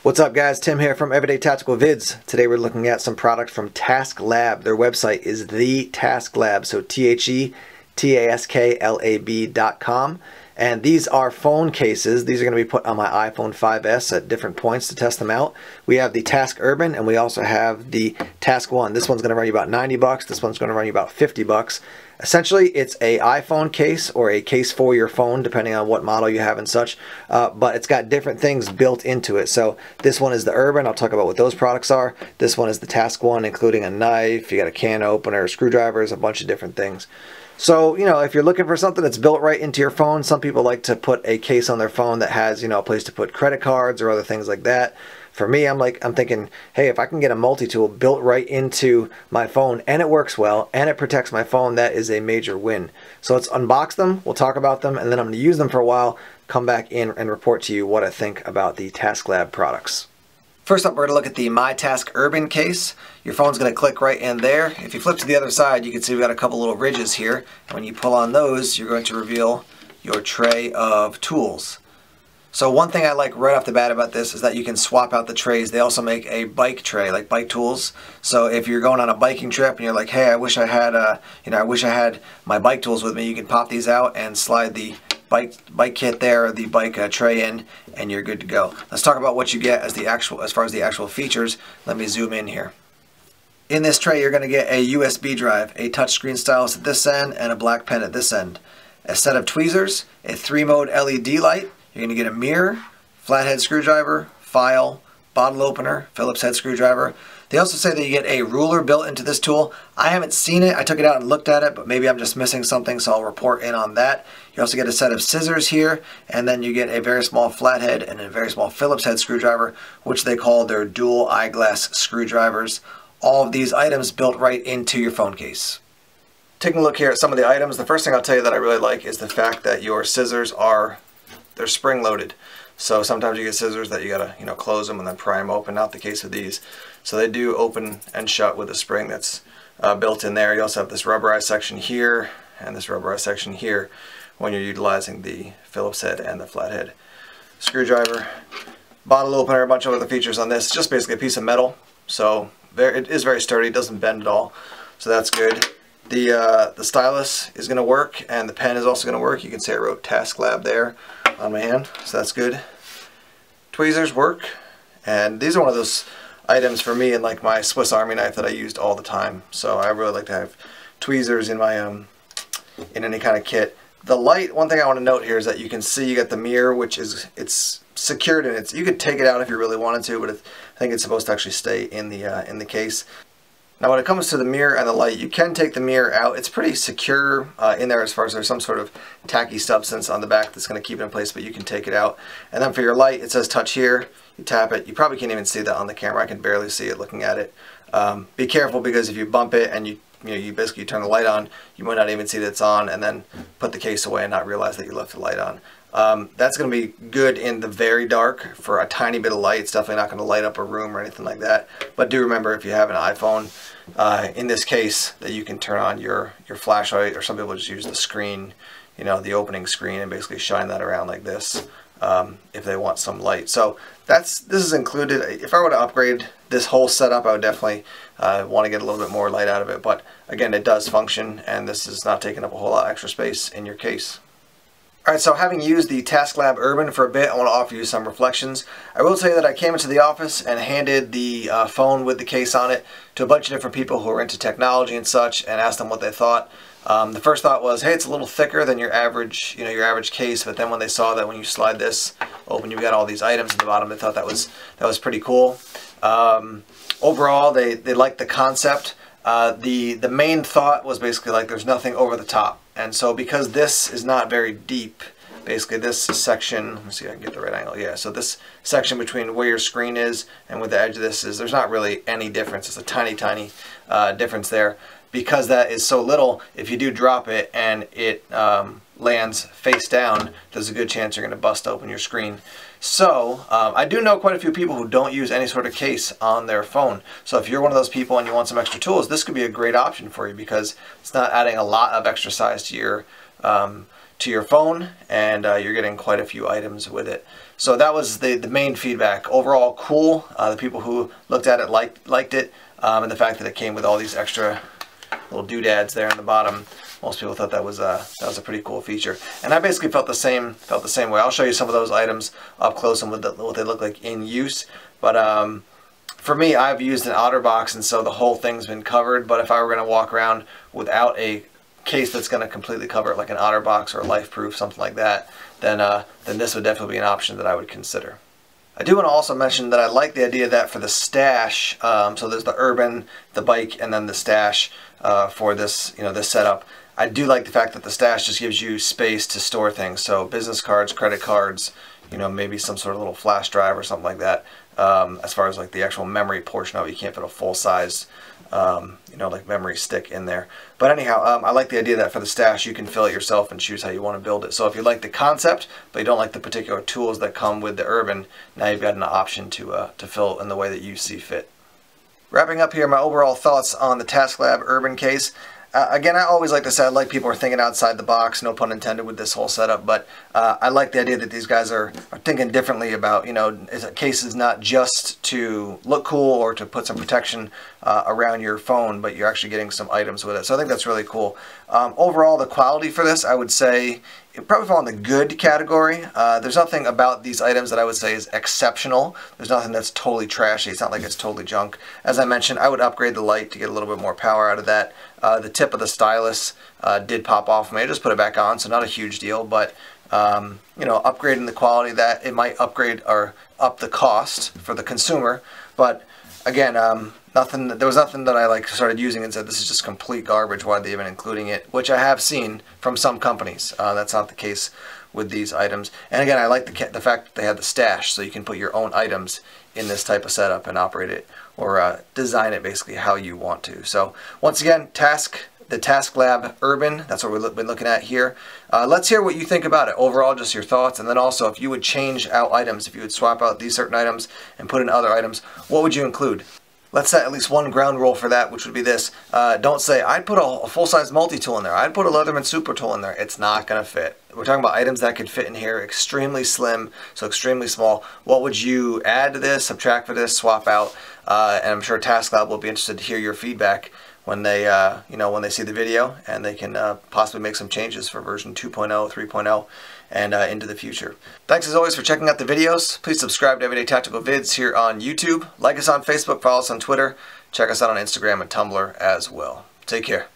What's up guys, Tim here from Everyday Tactical Vids. Today we're looking at some products from Task Lab. Their website is The Task Lab, so TheTaskLab.com. And these are phone cases. These are going to be put on my iPhone 5S at different points to test them out. We have the Task Urban and we also have the Task One. This one's going to run you about 90 bucks. This one's going to run you about 50 bucks. Essentially, it's a iPhone case or a case for your phone, depending on what model you have and such. But it's got different things built into it. So this one is the Urban. I'll talk about what those products are. This one is the Task One, including a knife. You got a can opener, screwdrivers, a bunch of different things. So, if you're looking for something that's built right into your phone, some people like to put a case on their phone that has, a place to put credit cards or other things like that. For me, I'm thinking, hey, if I can get a multi-tool built right into my phone and it works well and it protects my phone, that is a major win. So let's unbox them, we'll talk about them, and then I'm going to use them for a while, come back in and report to you what I think about the Task Lab products. First up, we're going to look at the My Task Urban case. Your phone's going to click right in there. If you flip to the other side, you can see we've got a couple little ridges here. And when you pull on those, you're going to reveal your tray of tools. So one thing I like right off the bat about this is that you can swap out the trays. They also make a bike tray, like bike tools. So if you're going on a biking trip and you're like, hey, I wish I had, I wish I had my bike tools with me, you can pop these out and slide the bike kit there, the bike tray in, and you're good to go. Let's talk about what you get as far as the actual features. Let me zoom in here. In this tray, you're going to get a USB drive, a touchscreen stylus at this end, and a black pen at this end. A set of tweezers, a 3-mode LED light. You're going to get a mirror, flathead screwdriver, file, bottle opener, Phillips head screwdriver. They also say that you get a ruler built into this tool. I haven't seen it. I took it out and looked at it, but maybe I'm just missing something, so I'll report in on that. You also get a set of scissors here, and then you get a very small flathead and a very small Phillips head screwdriver, which they call their dual eyeglass screwdrivers. All of these items built right into your phone case. Taking a look here at some of the items, the first thing I'll tell you that I really like is the fact that your scissors they're spring loaded. So sometimes you get scissors that you gotta, close them and then pry them open. Not the case with these. So they do open and shut with a spring that's built in there. You also have this rubberized section here and this rubberized section here when you're utilizing the Phillips head and the flathead screwdriver. Bottle opener, a bunch of other features on this. It's just basically a piece of metal. So it is very sturdy, it doesn't bend at all. So that's good. The stylus is going to work, and the pen is also going to work. You can see I wrote Task Lab there on my hand, so that's good. Tweezers work, and these are one of those items for me in like my Swiss Army knife that I used all the time. So I really like to have tweezers in my in any kind of kit. The light, one thing I want to note here is that you can see you got the mirror, which is it's secured, and you could take it out if you really wanted to, but I think it's supposed to actually stay in the case. Now when it comes to the mirror and the light, you can take the mirror out. It's pretty secure in there as far as there's some sort of tacky substance on the back that's going to keep it in place, but you can take it out. And then for your light, it says touch here. You tap it. You probably can't even see that on the camera. I can barely see it looking at it. Be careful, because if you bump it and you basically turn the light on, you might not even see that it's on, and then put the case away and not realize that you left the light on. That's going to be good in the very dark for a tiny bit of light. It's definitely not going to light up a room or anything like that. But do remember, if you have an iPhone, in this case, that you can turn on your flashlight, or some people just use the screen, the opening screen, and basically shine that around like this if they want some light. So this is included. If I were to upgrade this whole setup, I would definitely want to get a little bit more light out of it. But again, it does function, and this is not taking up a whole lot of extra space in your case. Alright, so having used the Task Lab Urban for a bit, I want to offer you some reflections. I will tell you that I came into the office and handed the phone with the case on it to a bunch of different people who are into technology and such, and asked them what they thought. The first thought was, hey, it's a little thicker than your average, your average case. But then when they saw that when you slide this open, you've got all these items at the bottom, they thought that was pretty cool. Overall, they liked the concept. The main thought was basically like there's nothing over the top. And so because this is not very deep, basically this section, let me see if I can get the right angle, yeah, so this section between where your screen is and where the edge of this is, there's not really any difference. It's a tiny, tiny difference there. Because that is so little, if you do drop it and it lands face down, there's a good chance you're going to bust open your screen. So I do know quite a few people who don't use any sort of case on their phone. So if you're one of those people and you want some extra tools, this could be a great option for you, because it's not adding a lot of extra size to your phone, and you're getting quite a few items with it. So that was the main feedback. Overall, cool. The people who looked at it liked it, and the fact that it came with all these extra little doodads there on the bottom. Most people thought that was a pretty cool feature, and I basically felt the same way. I'll show you some of those items up close and what they look like in use. But for me, I've used an OtterBox, and so the whole thing's been covered. But if I were going to walk around without a case that's going to completely cover it, like an OtterBox or a LifeProof, something like that, then this would definitely be an option that I would consider. I do want to also mention that I like the idea that for the stash, so there's the Urban, the bike, and then the stash for this, this setup. I do like the fact that the stash just gives you space to store things. So business cards, credit cards, maybe some sort of little flash drive or something like that. As far as like the actual memory portion of it, you can't fit a full size, like memory stick in there. But anyhow, I like the idea that for the stash you can fill it yourself and choose how you want to build it. So if you like the concept, but you don't like the particular tools that come with the Urban, now you've got an option to fill in the way that you see fit. Wrapping up here, my overall thoughts on the TaskLab Urban case. Again, I always like to say I like people are thinking outside the box, no pun intended with this whole setup, but I like the idea that these guys are thinking differently about, a case is not just to look cool or to put some protection around your phone, but you're actually getting some items with it. So I think that's really cool. Overall, the quality for this, I would say, it probably fall in the good category. There's nothing about these items that I would say is exceptional. There's nothing that's totally trashy. It's not like it's totally junk. As I mentioned, I would upgrade the light to get a little bit more power out of that. The tip of the stylus did pop off. I just put it back on, so not a huge deal, but upgrading the quality, that it might upgrade or up the cost for the consumer. But again, there was nothing that I started using and said this is just complete garbage, why are they even including it, which I have seen from some companies. That's not the case with these items. And again, I like the fact that they have the stash, so you can put your own items in this type of setup and operate it or design it basically how you want to. So once again, the TaskLab Urban, that's what we've been looking at here. Let's hear what you think about it overall, just your thoughts, and then also if you would change out items, if you would swap out these certain items and put in other items, what would you include? Let's set at least one ground rule for that, which would be this. Don't say, I'd put a full-size multi-tool in there. I'd put a Leatherman Super Tool in there. It's not going to fit. We're talking about items that could fit in here, extremely slim, so extremely small. What would you add to this, subtract for this, swap out? And I'm sure TaskLab will be interested to hear your feedback when they, when they see the video, and they can possibly make some changes for version 2.0, 3.0, and into the future. Thanks as always for checking out the videos. Please subscribe to Everyday Tactical Vids here on YouTube. Like us on Facebook, follow us on Twitter. Check us out on Instagram and Tumblr as well. Take care.